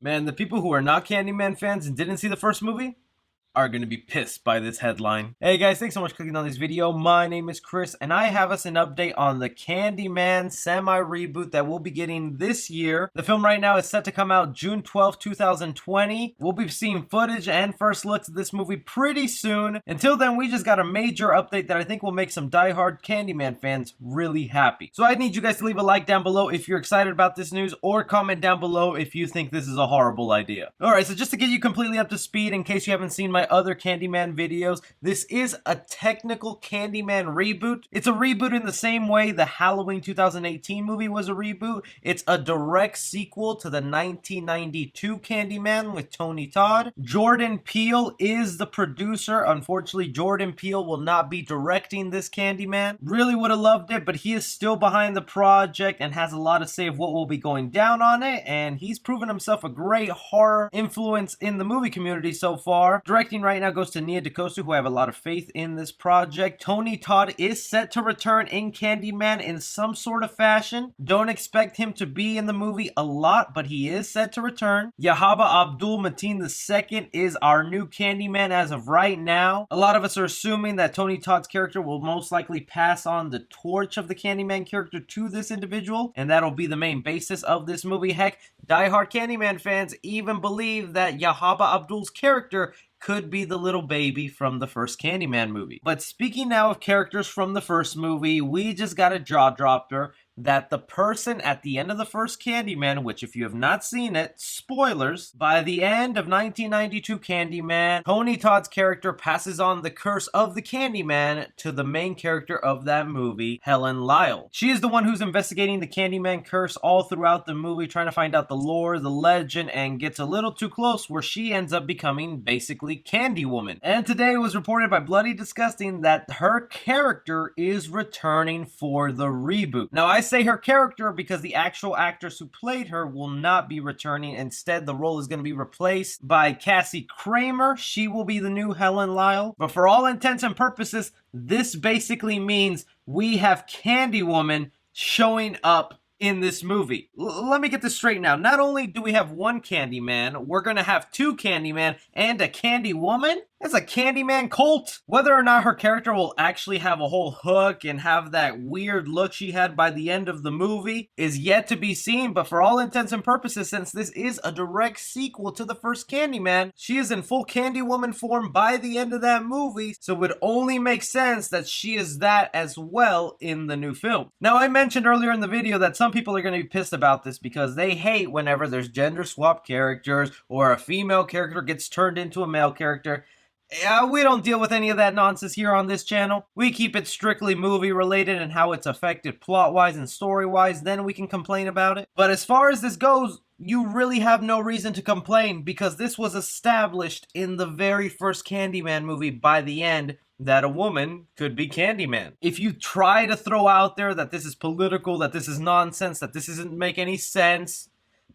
Man, the people who are not Candyman fans and didn't see the first movie are going to be pissed by this headline. Hey guys, thanks so much for clicking on this video. My name is Chris, and I have us an update on the Candyman semi-reboot that we'll be getting this year. The film right now is set to come out June 12th, 2020. We'll be seeing footage and first looks of this movie pretty soon. Until then, we just got a major update that I think will make some die-hard Candyman fans really happy. So I need you guys to leave a like down below if you're excited about this news, or comment down below if you think this is a horrible idea. Alright, so just to get you completely up to speed, in case you haven't seen my other Candyman videos, this is a technical Candyman reboot. It's a reboot in the same way the Halloween 2018 movie was a reboot. It's a direct sequel to the 1992 Candyman with Tony Todd. Jordan Peele is the producer. Unfortunately, Jordan Peele will not be directing this Candyman. Really would have loved it, but he is still behind the project and has a lot to say of what will be going down on it, and he's proven himself a great horror influence in the movie community so far. Directing right now goes to Nia DaCosta, who I have a lot of faith in this project. Tony Todd is set to return in Candyman in some sort of fashion. Don't expect him to be in the movie a lot, but he is set to return. Yahaba Abdul-Mateen II is our new Candyman as of right now. A lot of us are assuming that Tony Todd's character will most likely pass on the torch of the Candyman character to this individual, and that'll be the main basis of this movie. Heck, diehard Candyman fans even believe that Yahaba Abdul's character could be the little baby from the first Candyman movie. But speaking now of characters from the first movie, we just got a jaw dropper that the person at the end of the first Candyman, which if you have not seen it, spoilers, by the end of 1992 Candyman, Tony Todd's character passes on the curse of the Candyman to the main character of that movie, Helen Lyle. She is the one who's investigating the Candyman curse all throughout the movie, trying to find out the lore, the legend, and gets a little too close where she ends up becoming basically Candywoman. And today it was reported by Bloody Disgusting that her character is returning for the reboot. Now I say her character because the actual actress who played her will not be returning. Instead, the role is going to be replaced by Cassie Kramer. She will be the new Helen Lyle. But for all intents and purposes, this basically means we have Candywoman showing up in this movie. Let me get this straight now. Not only do we have one Candyman, we're gonna have two Candyman and a Candywoman? It's a Candyman cult. Whether or not her character will actually have a whole hook and have that weird look she had by the end of the movie is yet to be seen, but for all intents and purposes, since this is a direct sequel to the first Candyman, she is in full Candywoman form by the end of that movie, so it would only make sense that she is that as well in the new film. Now, I mentioned earlier in the video that some people are going to be pissed about this because they hate whenever there's gender swap characters or a female character gets turned into a male character. Yeah, we don't deal with any of that nonsense here on this channel. We keep it strictly movie related and how it's affected plot wise and story wise, then we can complain about it. But as far as this goes, you really have no reason to complain because this was established in the very first Candyman movie by the end that a woman could be Candyman. If you try to throw out there that this is political, that this is nonsense, that this doesn't make any sense,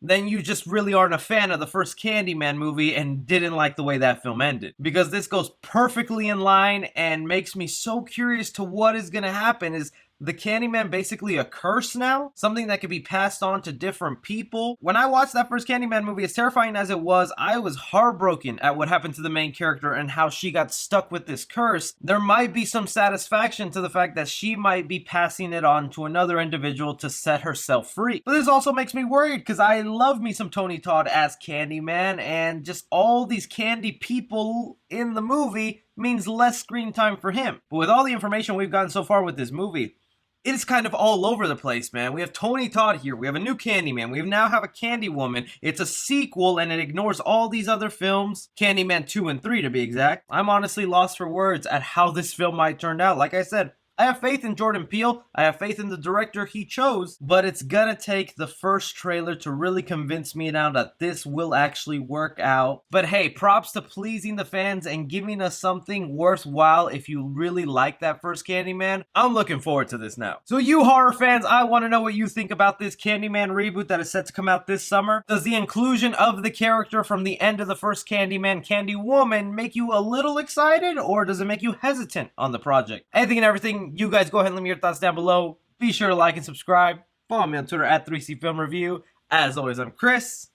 then you just really aren't a fan of the first Candyman movie and didn't like the way that film ended. Because this goes perfectly in line and makes me so curious to what is going to happen. Is the Candyman basically a curse now? Something that could be passed on to different people? When I watched that first Candyman movie, as terrifying as it was, I was heartbroken at what happened to the main character and how she got stuck with this curse. There might be some satisfaction to the fact that she might be passing it on to another individual to set herself free. But this also makes me worried because I love me some Tony Todd as Candyman, and just all these candy people in the movie means less screen time for him. But with all the information we've gotten so far with this movie, it is kind of all over the place, man. We have Tony Todd here. We have a new Candyman. We now have a Candywoman. It's a sequel, and it ignores all these other films. Candyman 2 and 3, to be exact. I'm honestly lost for words at how this film might turn out. Like I said, I have faith in Jordan Peele. I have faith in the director he chose, but it's gonna take the first trailer to really convince me now that this will actually work out. But hey, props to pleasing the fans and giving us something worthwhile if you really like that first Candyman. I'm looking forward to this now. So you horror fans, I want to know what you think about this Candyman reboot that is set to come out this summer. Does the inclusion of the character from the end of the first Candyman, Candywoman, make you a little excited, or does it make you hesitant on the project? Anything and everything, you guys go ahead and leave me your thoughts down below. Be sure to like and subscribe. Follow me on Twitter at 3C Film Review. As always, I'm Chris,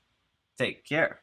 Take care.